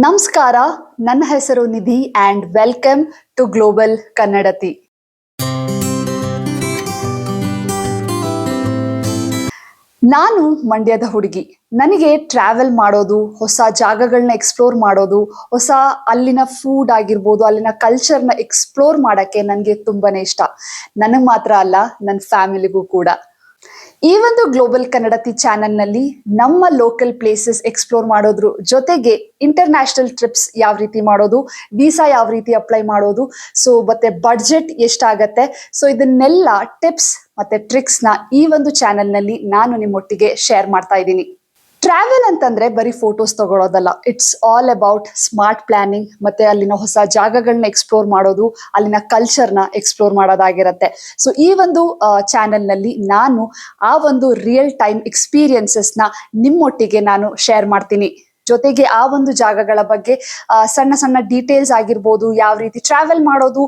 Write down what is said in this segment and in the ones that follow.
ನಮಸ್ಕಾರ, ನನ್ನ ಹೆಸರು ನಿಧಿ ಆ್ಯಂಡ್ ವೆಲ್ಕಮ್ ಟು ಗ್ಲೋಬಲ್ ಕನ್ನಡತಿ. ನಾನು ಮಂಡ್ಯದ ಹುಡುಗಿ. ನನಗೆ ಟ್ರಾವೆಲ್ ಮಾಡೋದು, ಹೊಸ ಜಾಗಗಳನ್ನ ಎಕ್ಸ್ಪ್ಲೋರ್ ಮಾಡೋದು, ಹೊಸ ಅಲ್ಲಿನ ಫುಡ್ ಆಗಿರ್ಬೋದು, ಅಲ್ಲಿನ ಕಲ್ಚರ್ನ ಎಕ್ಸ್ಪ್ಲೋರ್ ಮಾಡೋಕ್ಕೆ ನನಗೆ ತುಂಬಾನೇ ಇಷ್ಟ. ನನಗೆ ಮಾತ್ರ ಅಲ್ಲ, ನನ್ನ ಫ್ಯಾಮಿಲಿಗೂ ಕೂಡ. ಈ ಒಂದು ಗ್ಲೋಬಲ್ ಕನ್ನಡತಿ ಚಾನೆಲ್ನಲ್ಲಿ ನಮ್ಮ ಲೋಕಲ್ ಪ್ಲೇಸಸ್ ಎಕ್ಸ್ಪ್ಲೋರ್ ಮಾಡೋದ್ರ ಜೊತೆಗೆ ಇಂಟರ್ನ್ಯಾಷನಲ್ ಟ್ರಿಪ್ಸ್ ಯಾವ ರೀತಿ ಮಾಡೋದು, ವೀಸಾ ಯಾವ ರೀತಿ ಅಪ್ಲೈ ಮಾಡೋದು, ಮತ್ತೆ ಬಡ್ಜೆಟ್ ಎಷ್ಟಾಗತ್ತೆ, ಇದನ್ನೆಲ್ಲ ಟಿಪ್ಸ್ ಮತ್ತೆ ಟ್ರಿಕ್ಸ್ನ ಈ ಒಂದು ಚಾನೆಲ್ನಲ್ಲಿ ನಾನು ನಿಮ್ಮೊಟ್ಟಿಗೆ ಶೇರ್ ಮಾಡ್ತಾ ಇದ್ದೀನಿ. ಟ್ರಾವೆಲ್ ಅಂತಂದ್ರೆ ಬರೀ ಫೋಟೋಸ್ ತಗೊಳ್ಳೋದಲ್ಲ, it's all about smart planning ಮತ್ತೆ ಅಲ್ಲಿನ ಹೊಸ ಜಾಗಗಳನ್ನ ಎಕ್ಸ್ಪ್ಲೋರ್ ಮಾಡೋದು, ಅಲ್ಲಿನ ಕಲ್ಚರ್ನ ಎಕ್ಸ್ಪ್ಲೋರ್ ಮಾಡೋದಾಗಿರತ್ತೆ. ಈ ಒಂದು ಚಾನೆಲ್ನಲ್ಲಿ ನಾನು ಆ ಒಂದು ರಿಯಲ್ ಟೈಮ್ ಎಕ್ಸ್ಪೀರಿಯನ್ಸಸ್ನ ನಿಮ್ಮೊಟ್ಟಿಗೆ ನಾನು ಶೇರ್ ಮಾಡ್ತೀನಿ. ಜೊತೆಗೆ ಆ ಒಂದು ಜಾಗಗಳ ಬಗ್ಗೆ ಸಣ್ಣ ಸಣ್ಣ ಡೀಟೇಲ್ಸ್ ಆಗಿರ್ಬೋದು, ಯಾವ ರೀತಿ ಟ್ರಾವೆಲ್ ಮಾಡೋದು,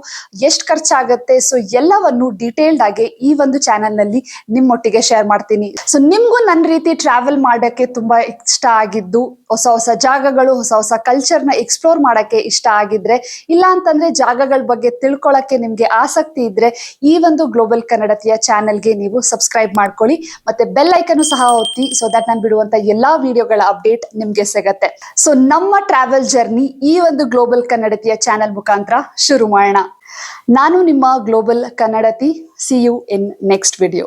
ಎಷ್ಟು ಖರ್ಚಾಗತ್ತೆ, ಎಲ್ಲವನ್ನು ಡೀಟೇಲ್ಡ್ ಆಗಿ ಈ ಒಂದು ಚಾನೆಲ್ನಲ್ಲಿ ನಿಮ್ಮೊಟ್ಟಿಗೆ ಶೇರ್ ಮಾಡ್ತೀನಿ. ನಿಮ್ಗೂ ನನ್ನ ರೀತಿ ಟ್ರಾವೆಲ್ ಮಾಡೋಕ್ಕೆ ತುಂಬಾ ಇಷ್ಟ ಆಗಿದ್ದು, ಹೊಸ ಹೊಸ ಜಾಗಗಳು, ಹೊಸ ಹೊಸ ಕಲ್ಚರ್ನ ಎಕ್ಸ್ಪ್ಲೋರ್ ಮಾಡೋಕ್ಕೆ ಇಷ್ಟ ಆಗಿದ್ರೆ, ಇಲ್ಲ ಅಂತಂದ್ರೆ ಜಾಗಗಳ ಬಗ್ಗೆ ತಿಳ್ಕೊಳಕ್ಕೆ ನಿಮ್ಗೆ ಆಸಕ್ತಿ ಇದ್ರೆ, ಈ ಒಂದು ಗ್ಲೋಬಲ್ ಕನ್ನಡತಿಯ ಚಾನೆಲ್ಗೆ ನೀವು ಸಬ್ಸ್ಕ್ರೈಬ್ ಮಾಡ್ಕೊಳ್ಳಿ. ಮತ್ತೆ ಬೆಲ್ ಐಕನ್ ಸಹ ಒತ್ತಿ, ದಟ್ ನಾನು ಬಿಡುವಂತ ಎಲ್ಲಾ ವಿಡಿಯೋಗಳ ಅಪ್ಡೇಟ್ ನಿಮ್ಗೆ ಸಿಗತ್ತೆ. ನಮ್ಮ ಟ್ರಾವೆಲ್ ಜರ್ನಿ ಈ ಒಂದು ಗ್ಲೋಬಲ್ ಕನ್ನಡತಿಯ ಚಾನೆಲ್ ಮುಖಾಂತರ ಶುರು ಮಾಡೋಣ. ನಾನು ನಿಮ್ಮ ಗ್ಲೋಬಲ್ ಕನ್ನಡತಿ. See you in next video.